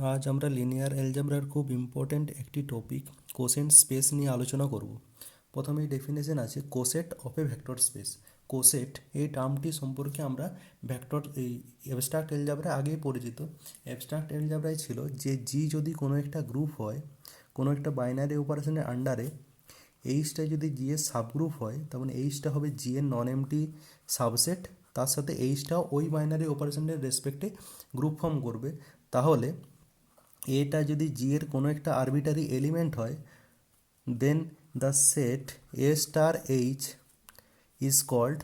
আজ আমরা লিনিয়ার অ্যালজেব্রার খুব ইম্পর্ট্যান্ট একটি টপিক কোসেন্ট স্পেস নিয়ে আলোচনা করব। প্রথমেই ডেফিনেশন আছে কোসেট অফ এ ভেক্টর স্পেস। কোসেট এই টার্মটি সম্পর্কে আমরা এই অ্যাবস্ট্রাক্ট অ্যালজেব্রা আগেই পরিচিত। অ্যাবস্ট্রাক্ট অ্যালজেব্রায় ছিল যে জি যদি কোনো একটা গ্রুপ হয়, কোনো একটা বাইনারি অপারেশনের আন্ডারে এইচটা যদি জি এর সাবগ্রুপ হয়, তখন এইচটা হবে জি এর নন এমটি সাবসেট, তার সাথে এইচটাও ওই বাইনারি অপারেশনের রেসপেক্টে গ্রুপ ফর্ম করবে। তাহলে এটা যদি জি এর কোনো একটা আরবিটারি এলিমেন্ট হয়, then the set a star H is called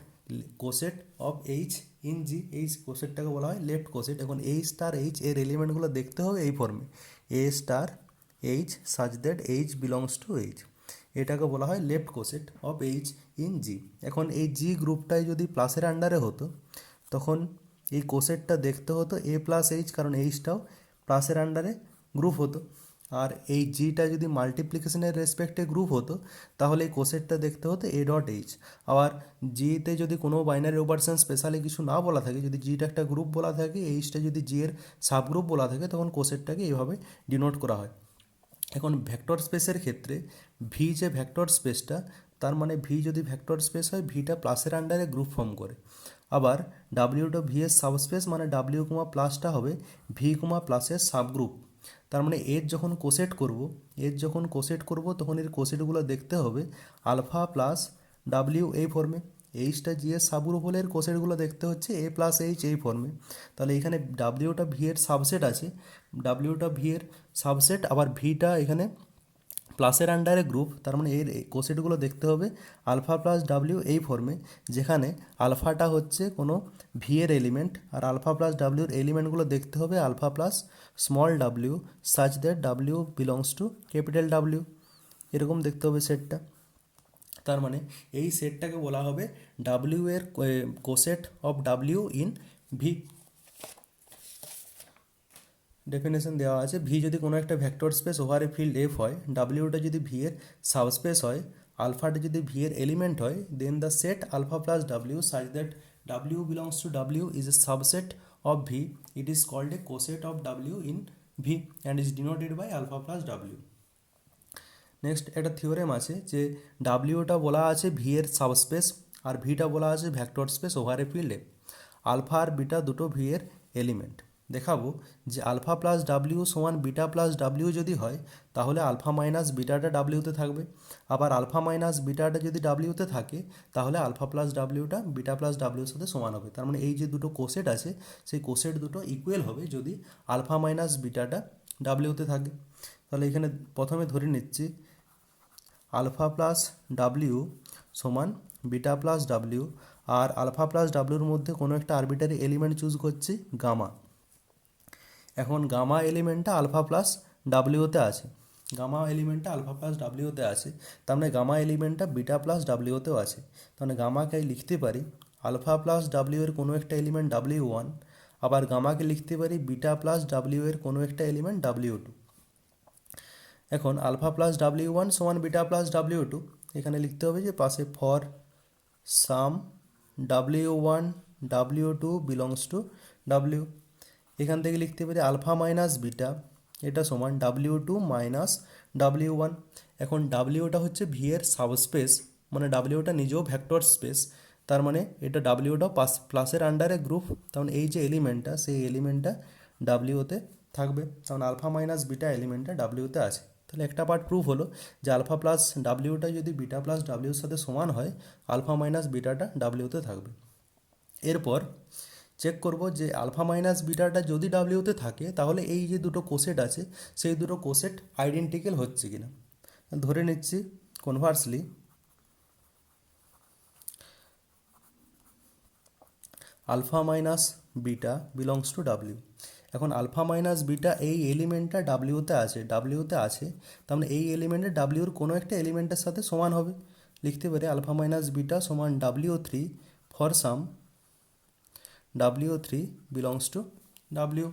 coset of H in G. এই কোসেটটাকে বলা হয় লেফট কোসেট। এখন এই স্টার এইচ এর এলিমেন্টগুলো দেখতে হবে এই ফর্মে, a star H such that H belongs to H. এটাকে বলা হয় left coset of H in G. এখন এই জি গ্রুপটাই যদি প্লাসের আন্ডারে হতো, তখন এই কোসেটটা দেখতে হতো এ প্লাস এইচ, কারণ এইচটাও প্লাসের আন্ডারে গ্রুপ হতো। আর এই জিটা যদি মাল্টিপ্লিকেশনের রেসপেক্টে গ্রুপ হতো, তাহলে এই কোসেটটা দেখতে হতো এ ডট এইচ। আবার জিতে যদি কোনো বাইনারি অপারেশন স্পেশালি কিছু না বলা থাকে, যদি জিটা একটা গ্রুপ বলা থাকে, এইচটা যদি জি এর সাবগ্রুপ বলা থাকে, তখন কোসেটটাকে এইভাবে ডিনোট করা হয়। এখন ভেক্টর স্পেসের ক্ষেত্রে ভি যে ভেক্টর স্পেসটা, তার মানে ভি যদি ভেক্টর স্পেস হয়, ভিটা প্লাসের আন্ডারে গ্রুপ ফর্ম করে। আবার ডাব্লিউটা ভি এর সাবস্পেস, মানে ডাব্লিউ কুমা প্লাসটা হবে ভি কুমা প্লাসের সাবগ্রুপ। তার মানে এর যখন কোসেট করব তখন এর কোসেটগুলো দেখতে হবে আলফা প্লাস ডাব্লিউ এই ফর্মে। এইচটা জি এর সাবগ্রুপ হলে এর কোসেটগুলো দেখতে হচ্ছে এ প্লাস এইচ এই ফর্মে। তাহলে এখানে ডাব্লিউটা ভি এর সাবসেট আছে, ডাব্লিউটা ভি এর সাবসেট, আবার ভিটা এখানে প্লাসের আন্ডারে গ্রুপ, তার মানে এর কোসেটগুলো দেখতে হবে আলফা প্লাস ডাব্লিউ এই ফর্মে, যেখানে আলফাটা হচ্ছে কোনো ভি এর এলিমেন্ট, আর আলফা প্লাস ডাব্লিউর এলিমেন্টগুলো দেখতে হবে alpha plus small W such that W belongs to capital W. এরকম দেখতে হবে সেটটা। তার মানে এই সেটটাকে বলা হবে ডাব্লিউ এর coset of W in V. Definition দেওয়া আছে, ভি যদি কোনো একটা vector space over a field F হয়, ডাব্লিউটা যদি ভি এর সাবস্পেস হয়, আলফাটা যদি ভি এর এলিমেন্ট হয়, then the set alpha plus W such that W belongs to W is a subset of V, it is called a coset of W in V and is denoted by alpha plus W. Next একটা theorem আছে যে ডাব্লিউটা বলা আছে V এর subspace, আর ভিটা বলা আছে vector space over a field F. Alpha R beta দুটো V এর এলিমেন্ট। দেখাবো যে আলফা প্লাস ডাব্লিউ সমান বিটা প্লাস ডাব্লিউ যদি হয়, তাহলে আলফা মাইনাস বিটাটা ডাব্লিউতে থাকবে। আবার আলফা মাইনাস বিটাটা যদি ডাব্লিউতে থাকে, তাহলে আলফা প্লাস ডাব্লিউটা বিটা প্লাস ডাব্লিউর সাথে সমান হবে। তার মানে এই যে দুটো কোসেট আছে, সেই কোসেট দুটো ইকুয়াল হবে যদি আলফা মাইনাস বিটাটা ডাব্লিউতে থাকে। তাহলে এখানে প্রথমে ধরে নিচ্ছি আলফা প্লাস ডাব্লিউ সমান বিটা প্লাস ডাব্লিউ, আর আলফা প্লাস ডাব্লিউর মধ্যে কোনো একটা আরবিটারি এলিমেন্ট চুজ করছি গামা। এখন গামা এলিমেন্টটা আলফা প্লাস ডাব্লিউতে আছে, গামা এলিমেন্টটা আলফা প্লাস ডাব্লিউতে আছে, তার মানে গামা এলিমেন্টটা বিটা প্লাস ডাব্লিউতেও আছে। তাহলে গামাকে লিখতে পারি আলফা প্লাস ডাব্লিউ এর কোনো একটা এলিমেন্ট ডাব্লিউ ওয়ান, আবার গামাকে লিখতে পারি বিটা প্লাস ডাব্লিউ এর কোনো একটা এলিমেন্ট ডাব্লিউ টু। এখন আলফা প্লাস ডাব্লিউ ওয়ান সমান বিটা প্লাস ডাব্লিউ টু, এখানে লিখতে হবে যে পাশে for some W one W two belongs to W. এখান থেকে লিখতে পারি আলফা মাইনাস বিটা এটা সমান W two minus W one. এখন ডাব্লিউটা হচ্ছে ভি এর সাবস্পেস, মানে ডাব্লিউটা নিজেও ভেক্টর স্পেস, তার মানে এটা ডাব্লিউটাও প্লাসের আন্ডারে গ্রুপ, তখন এই যে এলিমেন্টটা সেই এলিমেন্টটা ডাব্লিউতে থাকবে, তখন আলফা মাইনাস বিটা এলিমেন্টটা ডাব্লিউতে আছে। তাহলে একটা পার্ট প্রুফ হলো যে আলফা প্লাস ডাব্লিউটা যদি বিটা প্লাস ডাব্লিউর সাথে সমান হয়, আলফা মাইনাস বিটাটা ডাব্লিউতে থাকবে। এরপর চেক করব যে আলফা মাইনাস বিটাটা যদি ডাব্লিউতে থাকে, তাহলে এই যে দুটো কোসেট আছে সেই দুটো কোসেট আইডেন্টিক্যাল হচ্ছে কিনা। ধরে নিচ্ছি conversely alpha minus beta belongs to W. এখন আলফা মাইনাস বিটা এই এলিমেন্টটা ডাব্লিউতে আছে, তার মানে এই এলিমেন্টে ডাব্লিউর কোনো একটা এলিমেন্টের সাথে সমান হবে। লিখতে পারি আলফা মাইনাস বিটা সমান W three for some W three belongs to W.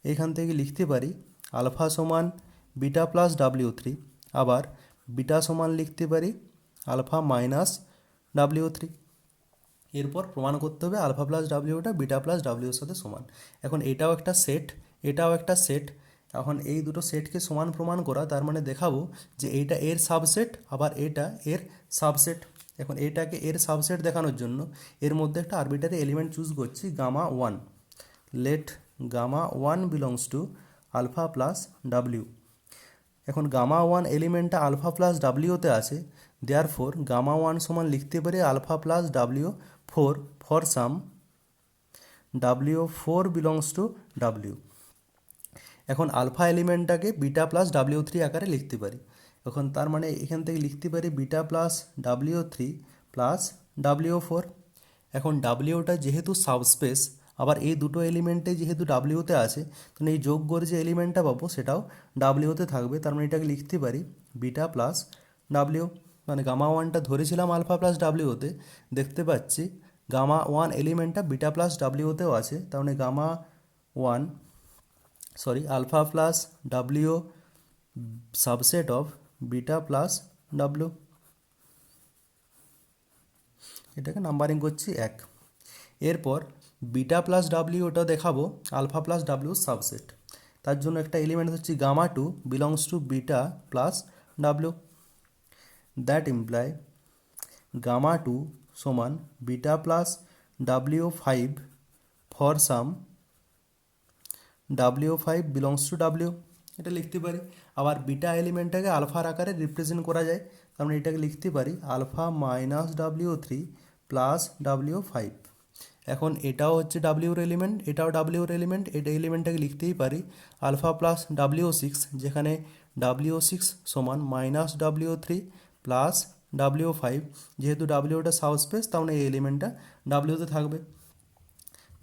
এখান থেকে লিখতে পারি আলফা সমান বিটা প্লাস ডাব্লিউ থ্রি, আবার বিটা সমান লিখতে পারি আলফা মাইনাস ডাব্লিউ থ্রি। এরপর প্রমাণ করতে হবে আলফা প্লাস ডাব্লিউটা বিটা প্লাস ডাব্লিউর সাথে সমান। এখন এটাও একটা সেট, এখন এই দুটো সেটকে সমান প্রমাণ করা, তার মানে দেখাবো যে এইটা এর সাবসেট আবার এটা এর সাবসেট। এখন এটাকে এর সাবসেট দেখানোর জন্য এর মধ্যে একটা আরবিটারি এলিমেন্ট চুজ করছি, gamma one. Let gamma one belongs to alpha plus W. এখন গামা ওয়ান এলিমেন্টটা আলফা প্লাস ডাব্লিউতে আছে, দেয়ার ফোর গামা ওয়ান সমান লিখতে পারি alpha plus W for some W four belongs to W. এখন alpha এলিমেন্টটাকে বিটা প্লাস ডাব্লিউ থ্রি আকারে লিখতে পারি। এখন তার মানে এখান থেকে লিখতে পারি beta plus W three plus W four. এখন ডাব্লিউটা যেহেতু সাবস্পেস, আবার এই দুটো এলিমেন্টে যেহেতু ডাব্লিউতে আছে, তাহলে এই যোগ্যর যে এলিমেন্টটা পাবো সেটাও ডাব্লিউতে থাকবে। তার মানে এটাকে লিখতে পারি বিটা প্লাস ডাব্লিউ, মানে গামা ওয়ানটা ধরেছিলাম আলফা প্লাস ডাব্লিউতে, দেখতে পাচ্ছি গামা ওয়ান এলিমেন্টটা বিটা প্লাস ডাব্লিউতেও আছে। তার মানে gamma one alpha plus W subset of beta plus W. এটাকে নাম্বারিং করছি 1। এরপর বিটা প্লাস ডাব্লিউ ওটা দেখাবো আলফা প্লাস ডাব্লিউ সাবসেট। তার জন্য একটা এলিমেন্ট হচ্ছে gamma two belongs to beta plus W. That imply gamma two সমান beta plus W five for some W five belongs to W, এটা লিখতে পারি। আবার বিটা এলিমেন্টটাকে আলফার আকারে রিপ্রেজেন্ট করা যায়, আমরা এটাকে লিখতে পারি alpha minus W three plus W five. এখন এটাও হচ্ছে ডাব্লিউর এলিমেন্ট, এটাও ডাব্লিউর এলিমেন্ট, এটা এলিমেন্টটাকে লিখতেই পারি আলফা প্লাস ডাব্লিউ সিক্স, যেখানে ডাব্লিউ সিক্স সমান minus W three plus W five. যেহেতু ডাব্লিউটা সাবস্পেস, তাহলে এই এলিমেন্টটা ডাব্লিউতে থাকবে।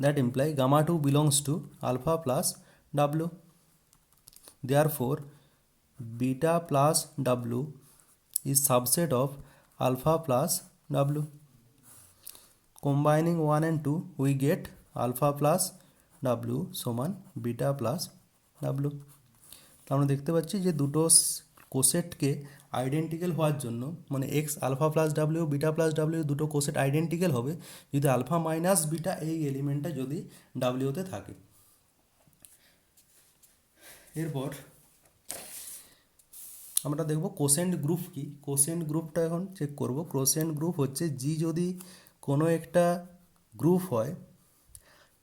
That imply gamma 2 belongs to alpha plus w. Therefore, beta plus w is subset of alpha plus w. Combining 1 and 2, we get alpha plus w সমান beta plus w. আমরা দেখতে পাচ্ছি যে দুটো কোসেটকে আইডেন্টিক্যাল হওয়ার জন্য, মানে X alpha plus W beta plus W দুটো কোসেট আইডেন্টিক্যাল হবে যদি আলফা মাইনাস বিটা এই এলিমেন্টটা যদি ডাব্লিউতে থাকে। এরপর আমরা দেখব কোসেন্ট গ্রুপ কি। কোসেন্ট গ্রুপটা এখন চেক করব। কোসেন্ট গ্রুপ হচ্ছে জি যদি কোনো একটা গ্রুপ হয়,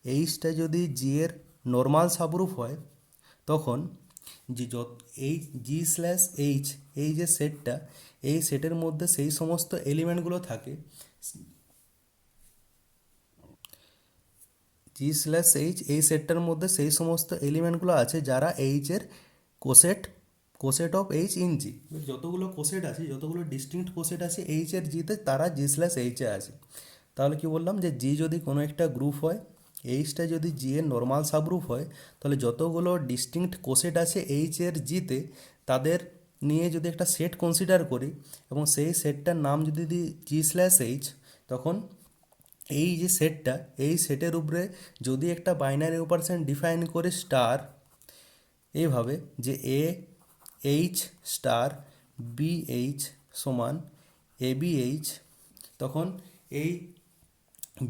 এইচটা যদি জি এর নর্মাল সাবগ্রুপ হয়, তখন এই জি স্ল্যাশ এইচ এই যে সেটটা, এই সেটের মধ্যে সেই সমস্ত এলিমেন্টগুলো থাকে, জি স্ল্যাশ এইচ এই সেটটার মধ্যে সেই সমস্ত এলিমেন্টগুলো আছে যারা এইচের কোসেট অফ এইচ ইন জি। যতগুলো কোসেট আছে, যতগুলো ডিস্টিংক্ট কোসেট আছে এইচের জিতে, তারা জি স্ল্যাশ এইচে আছে। তাহলে কি বললাম যে জি যদি কোনো একটা গ্রুপ হয়, এইচটা যদি জি এর নর্মাল সাবগ্রুপ হয়, তাহলে যতগুলো ডিস্টিংক্ট কোসেট আছে এইচের জিতে, তাদের নিয়ে যদি একটা সেট কনসিডার করি এবং সেই সেটটার নাম যদি দিই জি স্ল্যাশ এইচ, তখন এই যে সেটটা, এই সেটের উপরে যদি একটা বাইনারি অপারেশন ডিফাইন করে স্টার, এইভাবে যে A H star B H সমান এ বি এইচ, তখন এই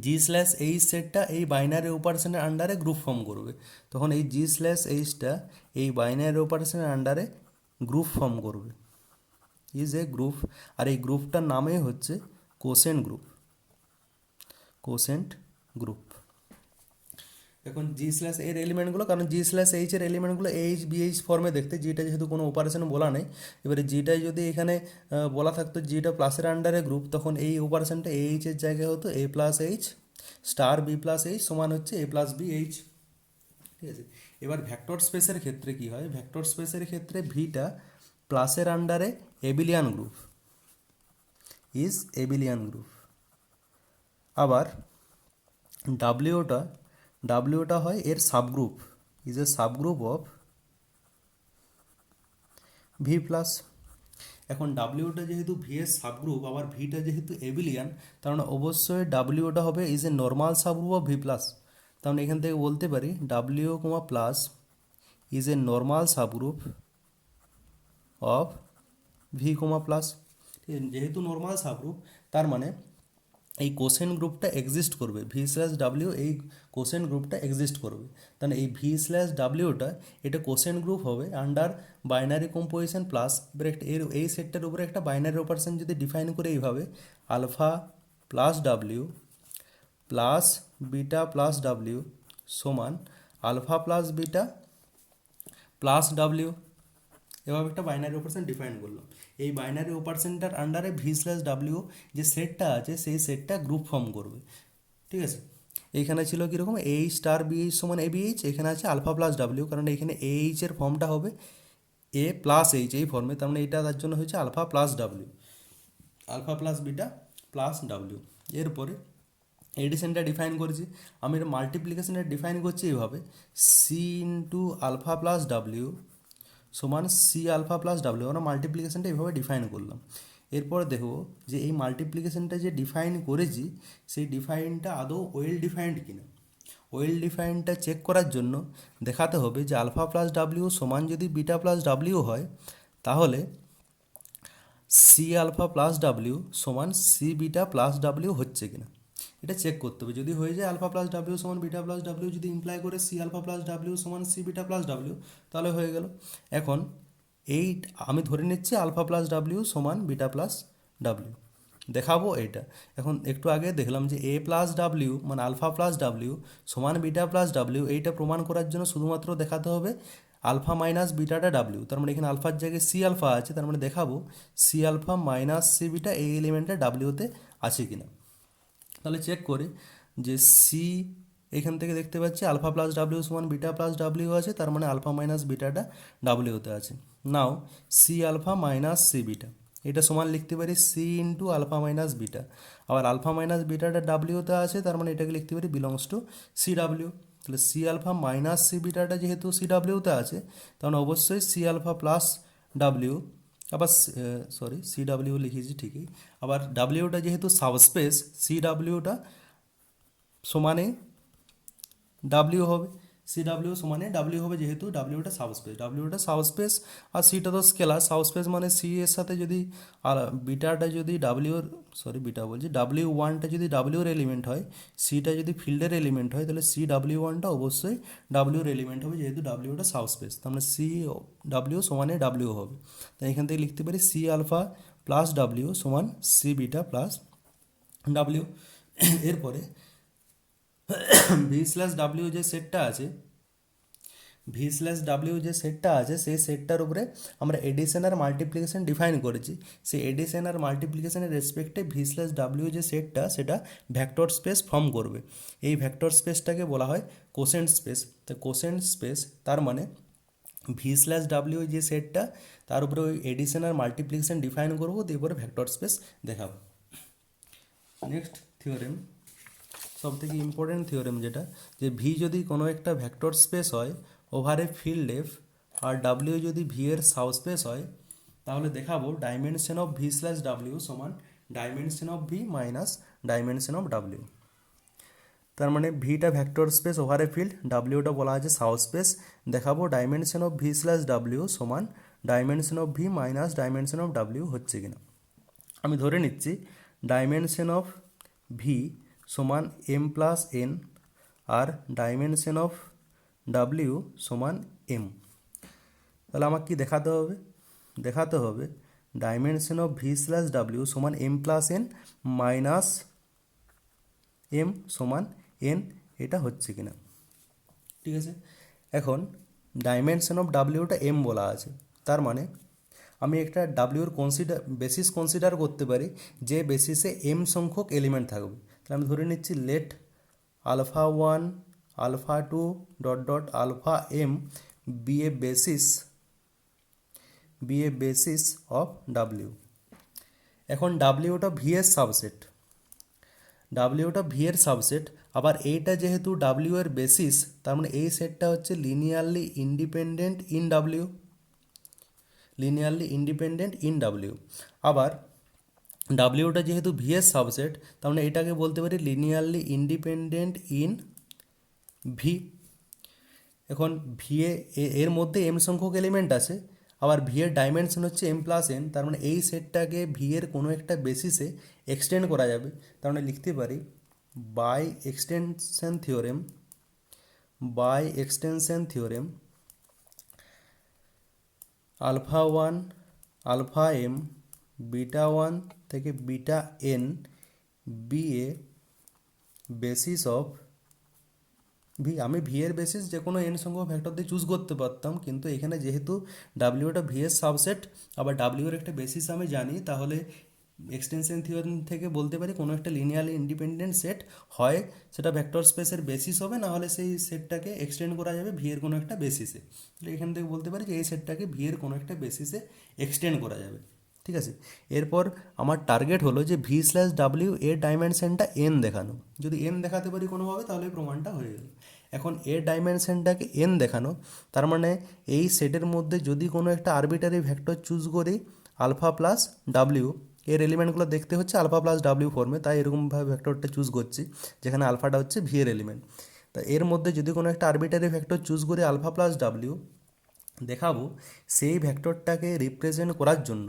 জি স্ল্যাশ এইচ সেটটা এই বাইনারি অপারেশনের আন্ডারে গ্রুপ ফর্ম করবে। তখন এই জি স্ল্যাশ এইচটা এই বাইনারি অপারেশনের আন্ডারে গ্রুপ ফর্ম করবে, ইজ এ গ্রুপ। আর এই গ্রুপটার নামই হচ্ছে কোসেন্ট গ্রুপ। Quotient group. এখন জি স্ল্যাশ এর এলিমেন্টগুলো, কারণ জি স্ল্যাশ এইচ এর এলিমেন্টগুলো এইচ বিএইচ ফর্মে দেখতে, জিটা যেহেতু কোনো অপারেশন বলা নেই, এবারে জিটাই যদি এখানে বলা থাকতো জিটা প্লাসের আন্ডারে গ্রুপ, তখন এই অপারেশনটা এইচ এর জায়গায় হতো a plus H star b plus H সমান হচ্ছে এ প্লাস বি এইচ। ঠিক আছে। এবার ভেক্টর স্পেসের ক্ষেত্রে কি হয়, ভেক্টর স্পেসের ক্ষেত্রে ভিটা প্লাসের আন্ডারে এবিলিয়ান গ্রুপ, ইজ এবিলিয়ান গ্রুপ। আবার ডাব্লিউটা হয় এর subgroup, is a subgroup of V plus. এখন ডাব্লিউটা যেহেতু ভি এর সাবগ্রুপ, আবার ভিটা যেহেতু এবিলিয়ান, তার মানে অবশ্যই ডাব্লিউটা হবে is a normal subgroup of V plus. তার মানে এখান থেকে বলতে পারি W comma plus is a normal subgroup of V comma plus. যেহেতু নর্মাল সাবগ্রুপ, তার মানে এই কোসেন গ্রুপটা এক্সিস্ট করবে, ভি স্ল্যাশ ডাব্লিউ এই কোসেন গ্রুপটা এক্সিস্ট করবে। তাহলে এই ভি স্ল্যাশ ডাব্লিউটা এটা কোসেন গ্রুপ হবে আন্ডার বাইনারি কম্পোজিশন প্লাস এর এই সেটটার উপরে একটা বাইনারি অপারেশন যদি ডিফাইন করে এইভাবে alpha plus W plus beta plus W সমান alpha plus beta plus W, এভাবে একটা বাইনারি অপারেশন ডিফাইন করলাম। এই বাইনারি অপারেশনটার আন্ডারে ভি স্ল্যাশ ডাব্লিউ যে সেটটা আছে সেই সেটটা গ্রুপ ফর্ম করবে, ঠিক আছে। এইখানে ছিল কীরকম এ স্টার বিএইচ সমান এ বিএইচ, এখানে আছে আলফা প্লাস ডাব্লিউ, কারণ এখানে এইচের ফর্মটা হবে এ প্লাস এইচ এই ফর্মে, তার মানে এইটা তার জন্য হচ্ছে alpha plus W, alpha plus beta plus W. এরপরে এডিশনটা ডিফাইন করেছি, আমি এর মাল্টিপ্লিকেশনটা ডিফাইন করছি এইভাবে C into alpha plus W সমান সি আলফা প্লাস ডাব্লিউ, আমরা মাল্টিপ্লিকেশনটা এইভাবে ডিফাইন করলাম। এরপর দেখো যে এই মাল্টিপ্লিকেশনটা যে ডিফাইন করেছি সেই ডিফাইনটা আদৌ ওয়েল ডিফাইন্ড কিনা। ওয়েল ডিফাইনটা চেক করার জন্য দেখাতে হবে যে আলফা প্লাস ডাব্লিউ সমান যদি বিটা প্লাস ডাব্লিউ হয় তাহলে সি আলফা প্লাস ডাব্লিউ সমান সি বিটা প্লাস ডাব্লিউ হচ্ছে কিনা এটা চেক করতে হবে। যদি হয়ে যায় আলফা প্লাস ডাব্লিউ সমান বিটা প্লাস ডাব্লিউ, যদি ইমপ্লাই করে সি আলফা প্লাস ডাব্লিউ সমান সি বিটা প্লাস ডাব্লিউ, তাহলে হয়ে গেল। এখন এই আমি ধরে নিচ্ছি আলফা প্লাস ডাব্লিউ সমান বিটা প্লাস ডাব্লিউ, দেখাবো এইটা। এখন একটু আগে দেখলাম যে এ প্লাস ডাব্লিউ মানে আলফা প্লাস ডাব্লিউ সমান বিটা প্লাস ডাব্লিউ, এইটা প্রমাণ করার জন্য শুধুমাত্র দেখাতে হবে আলফা মাইনাস বিটাটা ডাব্লিউ, তার মানে এখানে আলফার জায়গায় সি আলফা আছে, তার মানে দেখাবো C alpha minus C beta এই এলিমেন্টটা ডাব্লিউতে আছে কিনা। তাহলে চেক করে যে সি এখান থেকে দেখতে পাচ্ছি আলফা প্লাস ডাব্লিউ সমান বিটা প্লাস ডাব্লিউ আছে, তার মানে আলফা মাইনাস বিটাটা ডাব্লিউতে আছে। Now c alpha minus C beta এটা সমান লিখতে পারি c into alpha minus beta, আবার আলফা মাইনাস বিটাটা ডাব্লিউতে আছে, তার মানে এটাকে লিখতে পারি বিলংস টু সি ডাব্লিউ। তাহলে সি আলফা মাইনাস সি বিটাটা যেহেতু সি ডাব্লিউতে আছে তাহলে অবশ্যই সি আলফা প্লাস ডাব্লিউ, আবার সরি সি ডাব্লিউ লিখেছি ঠিকই, আবার ডাব্লিউটা যেহেতু সাবস্পেস সি ডাব্লিউটা সমানে ডাব্লিউ হবে, সি ডাব্লিউ সমানে ডাব্লিউ হবে যেহেতু ডাব্লিউটা সাবস্পেস আর সিটা তো স্কেলার। সাবস্পেস মানে সি এর সাথে যদি আর বিটাটা যদি ডাব্লিউর বিটা বলছি ডাব্লিউ ওয়ানটা যদি ডাব্লিউর এলিমেন্ট হয়, সিটা যদি ফিল্ডের এলিমেন্ট হয়, তাহলে সি ডাব্লিউ ওয়ানটা অবশ্যই ডাব্লিউর এলিমেন্ট হবে যেহেতু ডাব্লিউটা সাবস্পেস, তার মানে সি ডাব্লিউ সমানে ডাব্লিউ হবে। তাই এখান থেকে লিখতে পারি সি আলফা প্লাস ডাব্লিউ সমান সি বিটা প্লাস ডাব্লিউ। এরপরে ভি স্ল্যাশ ডাব্লিউ যে সেটটা আছে সেই সেটটার উপরে আমরা এডিশন আর মাল্টিপ্লিকেশন ডিফাইন করেছি। সেই এডিশন আর মাল্টিপ্লিকেশনের রেসপেক্টে ভি স্ল্যাশ ডাব্লিউ যে সেটটা সেটা ভেক্টর স্পেস ফর্ম করবে। এই ভেক্টর স্পেসটাকে বলা হয় কোসেন্ট স্পেস। তো কোসেন্ট স্পেস তার মানে ভি স্ল্যাশ ডাব্লিউ যে সেটটা তার উপরে ওই এডিশন আর মাল্টিপ্লিকেশন ডিফাইন করবো, তারপরে ভেক্টর স্পেস দেখাবো। নেক্সট থিওরেম, সব থেকে ইম্পর্টেন্ট থিওরেম যেটা, যে ভি যদি কোনো একটা ভেক্টর স্পেস হয় ওভার এ ফিল্ড এফ আর ডাব্লিউ যদি ভি এর সাবস্পেস হয়, তাহলে দেখাবো dimension of V slash W সমান dimension of V minus dimension of W. তার মানে ভিটা vector space over a field, ডাব্লিউটা বলা আছে সাবস্পেস, দেখাবো dimension of V slash W সমান dimension of V minus dimension of W হচ্ছে কিনা। আমি ধরে নিচ্ছি ডাইমেনশন অফ ভি সমান এম প্লাস এন আর ডাইমেনশন অফ ডাব্লিউ সমান এম। তাহলে আমাকে কি দেখাতে হবে dimension of V slash W সমান m plus N minus m সমান এন, এটা হচ্ছে কিনা। ঠিক আছে, এখন ডাইমেনশন অফ ডাব্লিউটা এম বলা আছে, তার মানে আমি একটা ডাব্লিউর বেসিস কনসিডার করতে পারি যে বেসিসে এম সংখ্যক এলিমেন্ট থাকবে। তাহলে আমি ধরে নিচ্ছি let alpha one alpha two dot dot alpha M be a basis of W. এখন ডাব্লিউটা ভি এর সাবসেট, আবার এইটা যেহেতু ডাব্লিউ এর বেসিস, তার মানে এই সেটটা হচ্ছে লিনিয়ারলি ইন্ডিপেন্ডেন্ট ইন ডাব্লিউ। আবার ডাব্লিউটা যেহেতু ভি এর সাবসেট, তার মানে এটাকে বলতে পারি লিনিয়ারলি ইন্ডিপেন্ডেন্ট ইন ভি। এখন ভি এর মধ্যে এম সংখ্যক এলিমেন্ট আছে আবার ভি এর ডাইমেনশন হচ্ছে এম প্লাস এন, তার মানে এই সেটটাকে ভি এর কোনো একটা বেসিসে এক্সটেন্ড করা যাবে। তার মানে লিখতে পারি by extension theorem alpha one alpha m beta one থেকে beta n be a basis of V. আমি ভি এর বেসিস যে কোনো এন সংখ্যক ভেক্টর দিয়ে চুজ করতে পারতাম, কিন্তু এখানে যেহেতু ডাব্লিউটা ভি এর সাবসেট, আবার ডাব্লিউর একটা বেসিস আমি জানি, তাহলে এক্সটেনশন থিওরেম থেকে বলতে পারি কোনো একটা লিনিয়ারলি ইন্ডিপেন্ডেন্ট সেট হয় সেটা ভেক্টর স্পেসের বেসিস হবে, না হলে সেই সেটটাকে এক্সটেন্ড করা যাবে ভি এর কোনো একটা বেসিসে। তাহলে এখান থেকে বলতে পারি যে এই সেটটাকে ভি এর কোনো একটা বেসিসে এক্সটেন্ড করা যাবে। ঠিক আছে, এরপর আমার টার্গেট হলো যে ভি স্ল্যাশ ডাব্লিউ এর ডাইমেনশনটা এন দেখানো। যদি এন দেখাতে পারি কোনোভাবে তাহলে এই প্রমাণটা হয়ে গেল। এখন এর ডাইমেনশনটাকে এন দেখানো, তার মানে এই সেটের মধ্যে যদি কোনো একটা আরবিটারি ভেক্টর চুজ করি আলফা প্লাস ডাব্লিউ, এর এলিমেন্টগুলো দেখতে হচ্ছে আলফা প্লাস ডাব্লিউ ফর্মে, তাই এরকমভাবে ভেক্টরটা চুজ করছি যেখানে আলফাটা হচ্ছে ভি এর এলিমেন্ট। তা এর মধ্যে যদি কোনো একটা আরবিটারি ভেক্টর চুজ করি আলফা প্লাস ডাব্লিউ, দেখাবো সেই ভেক্টরটাকে রিপ্রেজেন্ট করার জন্য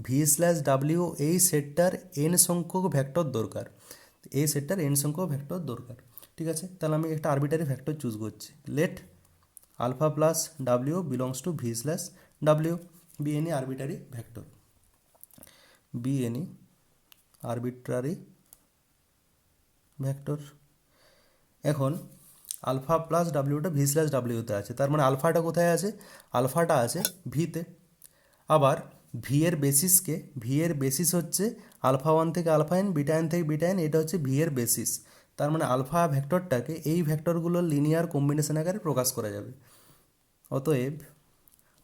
ভি স্ল্যাশ ডাব্লিউ এই সেটটার এন সংখ্যক ভেক্টর দরকার, এই সেটটার এন সংখ্যক ভেক্টর দরকার। ঠিক আছে, তাহলে আমি একটা আরবিটারি ভেক্টর চুজ করছি। Let alpha plus W belongs to V slash W, be any arbitrary vector, be any arbitrary vector. এখন আলফা প্লাস ডাব্লিউটা ভি স্ল্যাশ ডাব্লিউতে আছে, তার মানে আলফাটা কোথায় আছে? আলফাটা আছে ভিতে। আবার ভি এর বেসিস হচ্ছে আলফা ওয়ান থেকে আলফা এন বিটা এন থেকে বিটা এন, এটা হচ্ছে ভি এর বেসিস। তার মানে আলফা ভেক্টরটাকে এই ভেক্টরগুলোর লিনিয়ার কম্বিনেশন আকারে প্রকাশ করা যাবে। অতএব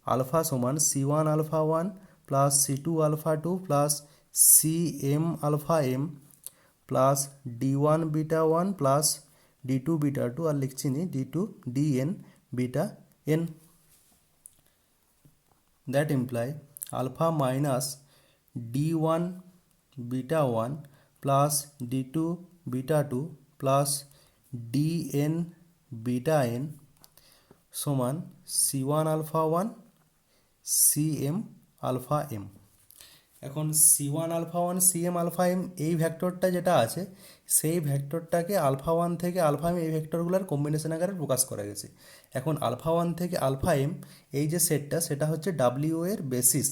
আলফা সমান c one alpha one plus c two alpha two plus c M alpha M plus D one beta one plus d two beta two, আর লিখছি নি d two d N beta n. That imply alpha minus d one beta one plus d two beta two plus D N beta n সমান c one alpha one C M alpha m. এখন c one alpha one C M alpha M এই ভেক্টরটা যেটা আছে, সেই ভেক্টরটাকে alpha one থেকে alpha M এই ভেক্টরগুলোর combination আকারে প্রকাশ করা গেছে। এখন আলফা ওয়ান থেকে আলফা এম এই যে সেটটা, সেটা হচ্ছে ডাব্লিউ এর বেসিস।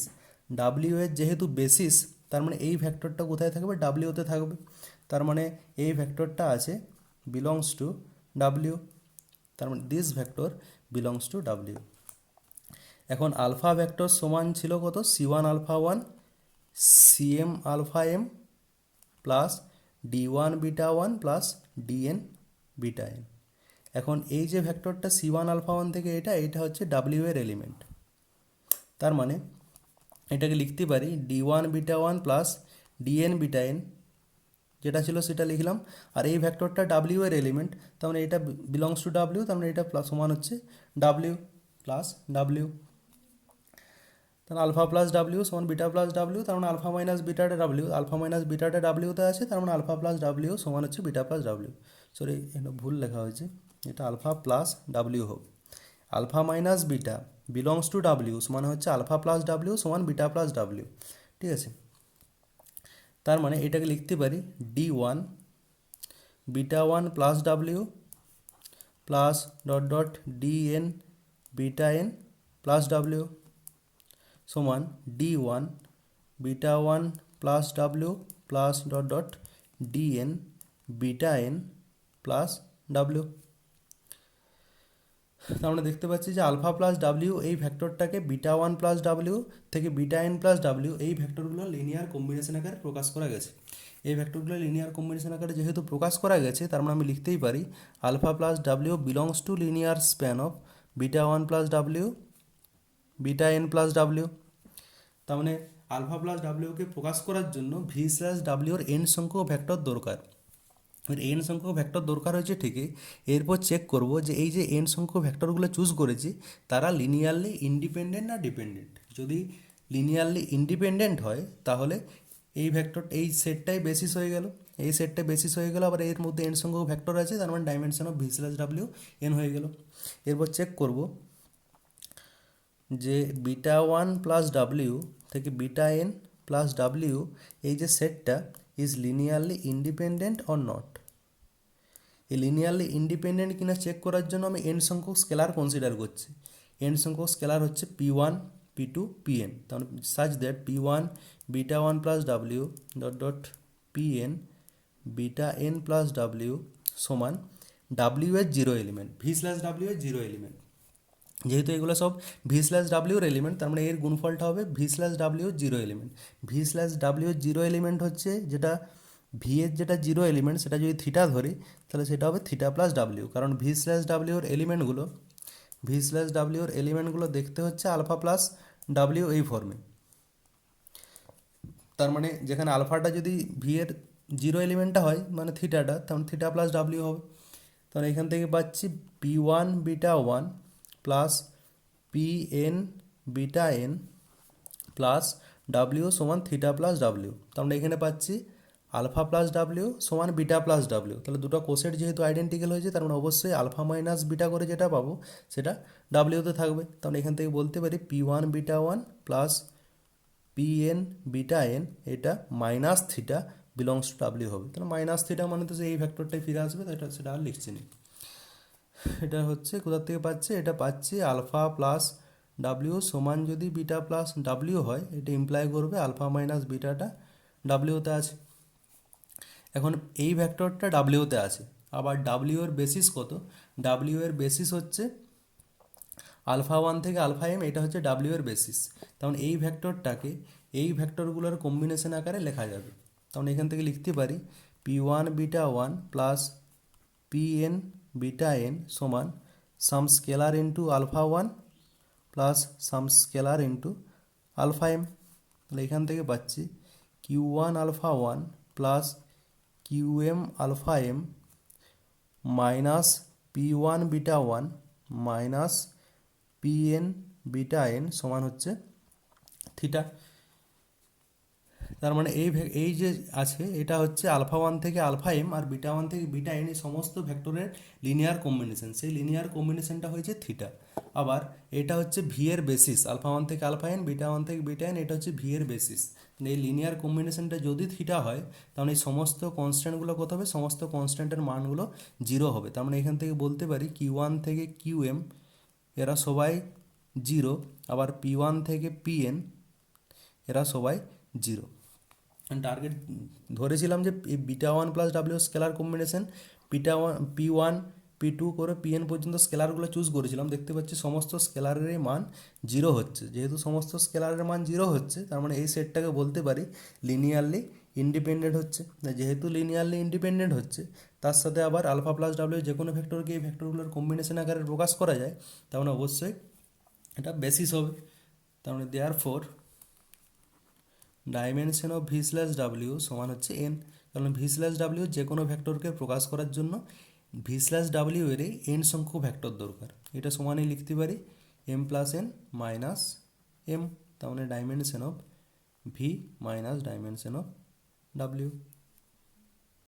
ডাব্লিউ এর যেহেতু বেসিস, তার মানে এই ভেক্টরটা কোথায় থাকবে? ডাব্লিউতে থাকবে। তার মানে এই ভেক্টরটা আছে বিলংস টু ডাব্লিউ, তার মানে this vector belongs to W. এখন আলফা ভেক্টর সমান ছিল কত? C one alpha one C M alpha M plus D one beta one plus D N beta N. এখন এই যে ভেক্টরটা সি ওয়ান আলফা ওয়ান থেকে এটা হচ্ছে ডাব্লিউ এর এলিমেন্ট। তার মানে এটাকে লিখতে পারি d one beta one plus D N beta N, যেটা ছিল সেটা লিখলাম। আর এই ভেক্টরটা ডাব্লিউ এর এলিমেন্ট, তার মানে এটা বিলংস টু ডাব্লিউ, তার মানে এটা প্লাস সমান হচ্ছে ডাব্লিউ প্লাস ডাব্লিউ। তাহলে আলফা প্লাস ডাব্লিউ সমান বিটা প্লাস ডাব্লিউ, তার মানে আলফা মাইনাস বিটাটা ডাব্লিউ, আলফা মাইনাস বিটাটা ডাব্লিউতে আছে, তার মানে আলফা প্লাস ডাব্লিউ সমান হচ্ছে বিটা প্লাস ডাব্লিউ। সরি, এটা ভুল লেখা হয়েছে, এটা আলফা প্লাস ডাব্লিউ হোক। Alpha minus beta belongs to W সমান হচ্ছে আলফা প্লাস ডাব্লিউ সমান বিটা প্লাস ডাব্লিউ। ঠিক আছে, তার মানে এটাকে লিখতে পারি d one beta one plus W plus dot dot d N beta N plus W সমান d one beta one plus W plus dot dot d N beta N plus W. আমরা দেখতে পাচ্ছি যে আলফা প্লাস ডাব্লিউ এই ভেক্টরটাকে beta one plus W থেকে beta N plus W এই ভেক্টরগুলো linear combination আকারে প্রকাশ করা গেছে। এই ভেক্টরগুলো লিনিয়ার কম্বিনেশন আকারে যেহেতু প্রকাশ করা গেছে, তার মানে আমি লিখতেই পারি alpha plus W belongs to linear span of beta one plus W beta N plus W. তার মানে আলফা প্লাস ডাব্লিউকে প্রকাশ করার জন্য ভি স্ল্যাশ ডাব্লিউর এন সংখ্যক ভেক্টর দরকার। এন সংখ্যক ভেক্টর দরকার হয়েছে ঠিকই, এরপর চেক করব যে এই যে এন সংখ্যক ভেক্টরগুলো চুজ করেছি তারা লিনিয়ারলি ইন্ডিপেন্ডেন্ট না ডিপেন্ডেন্ট। যদি লিনিয়ারলি ইন্ডিপেন্ডেন্ট হয় তাহলে এই ভেক্টর এই সেটটাই বেসিস হয়ে গেল, এই সেটটাই বেসিস হয়ে গেল, আবার এর মধ্যে এন সংখ্যক ভেক্টর আছে, তার মানে dimension of V slash W n হয়ে গেল। এরপর চেক করব যে বিটা ওয়ান প্লাস ডাব্লিউ থেকে বিটা এন প্লাস ডাব্লিউ এই যে সেটটা is linearly independent or not. এই লিনিয়ারলি ইন্ডিপেন্ডেন্ট কিনা চেক করার জন্য আমি এন সংখ্যক স্কেলার কনসিডার করছি। এন সংখ্যক স্কেলার হচ্ছে p one, P two, p n. তাহলে such that p one beta one plus W dot dot p n beta N plus W সমান ডাব্লিউ এর zero element, V slash W এর zero element. যেহেতু এগুলো সব V slash ডাব্লিউর element, তার মানে এর গুণফলটা হবে ভি স্ল্যাশ ডাব্লিউর জিরো এলিমেন্ট। ভি স্ল্যাশ ডাব্লিউর জিরো এলিমেন্ট হচ্ছে যেটা ভি এর যেটা জিরো এলিমেন্ট সেটা যদি থিটা ধরি তাহলে সেটা হবে থিটা প্লাস ডাব্লিউ, কারণ ভি স্ল্যাশ ডাব্লিউর এলিমেন্টগুলো দেখতে হচ্ছে আলফা প্লাস ডাব্লিউ এই ফর্মে। তার মানে যেখানে আলফাটা যদি ভি এর জিরো এলিমেন্টটা হয় মানে থিটাটা, তখন থিটা প্লাস ডাব্লিউ হবে। তাহলে এখান থেকে পাচ্ছি P one beta one plus p n beta N plus W সমান থিটা প্লাস ডাব্লিউ। তো আমরা এখানে পাচ্ছি আলফা প্লাস ডাব্লিউ সমান বিটা প্লাস ডাব্লিউ। তাহলে দুটো কোসেট যেহেতু আইডেন্টিক্যাল হয়েছে তার মানে অবশ্যই আলফা মাইনাস বিটা করে যেটা পাবো সেটা ডাব্লিউতে থাকবে। তাহলে এখান থেকে বলতে পারি p one beta one plus p n beta n এটা minus theta belongs to W হবে। তাহলে মাইনাস থিটা মানে তো এই ভ্যাক্টরটাই ফিরে আসবে, তো এটা সেটা আর লিখছি না। এটা হচ্ছে কোথার থেকে পাচ্ছি, এটা পাচ্ছি আলফা প্লাস ডাব্লিউ সমান যদি বিটা প্লাস ডাব্লিউ হয় এটা ইমপ্লাই করবে আলফা মাইনাস বিটাটা ডাব্লিউতে আছে। এখন এই ভ্যাক্টরটা ডাব্লিউতে আছে, আবার ডাব্লিউ এর বেসিস কত? ডাব্লিউ এর বেসিস হচ্ছে আলফা ওয়ান থেকে আলফা এম, এটা হচ্ছে ডাব্লিউ এর বেসিস। তখন এই ভ্যাক্টরটাকে এই ভ্যাক্টরগুলোর কম্বিনেশন আকারে লেখা যাবে। তখন এখান থেকে লিখতে পারি p one beta one plus p n beta n সমান some scalar into alpha one plus some scalar into alpha m. তাহলে এখান থেকে পাচ্ছি q one alpha one plus q m alpha m minus p one beta one minus p n beta n সমান হচ্ছে theta. তার মানে এই যে আছে এটা হচ্ছে আলফা ওয়ান থেকে alpha M R beta one থেকে বিটা এন এই সমস্ত ভেক্টরের লিনিয়ার কম্বিনেশন, সেই লিনিয়ার কম্বিনেশনটা হয়েছে থিটা। আবার এটা হচ্ছে ভি এর বেসিস, আলফা ওয়ান থেকে আলফা এন বিটা ওয়ান থেকে বিটা এন এটা হচ্ছে ভি এর বেসিস। এই লিনিয়ার কম্বিনেশনটা যদি থিটা হয় তাহলে এই সমস্ত কনস্ট্যান্টগুলো কত হবে? সমস্ত কনস্ট্যান্টের মানগুলো জিরো হবে। তার মানে এখান থেকে বলতে পারি কিউ ওয়ান থেকে কিউ এম এরা সবাই জিরো, আবার পি ওয়ান থেকে পি এন এরা সবাই জিরো। টার্গেট ধরেছিলাম যে beta one plus W scalar combination, P one P two করে পি এন পর্যন্ত স্কেলারগুলো চুজ করেছিলাম। দেখতে পাচ্ছি সমস্ত স্কেলারের মান জিরো হচ্ছে। যেহেতু সমস্ত স্কেলারের মান জিরো হচ্ছে তার মানে এই সেটটাকে বলতে পারি লিনিয়ারলি ইন্ডিপেন্ডেন্ট হচ্ছে। যেহেতু লিনিয়ারলি ইন্ডিপেন্ডেন্ট হচ্ছে তার সাথে আবার আলফা প্লাস ডাব্লিউ যে কোনো ভেক্টরকে এই ভেক্টরগুলোর কম্বিনেশন আকারে প্রকাশ করা যায়, তার মানে অবশ্যই এটা বেসিস হবে। তার মানে there four dimension of V slash W সমান হচ্ছে এন। কারণ ভি স্ল্যাশ ডাব্লিউ যে কোনো ভেক্টরকে প্রকাশ করার জন্য ভি স্ল্যাশ ডাব্লিউ এর এন সংখ্যক ভেক্টর দরকার। এটা সমানই লিখতে পারি M plus N minus M. তার মানে dimension of V minus dimension of W.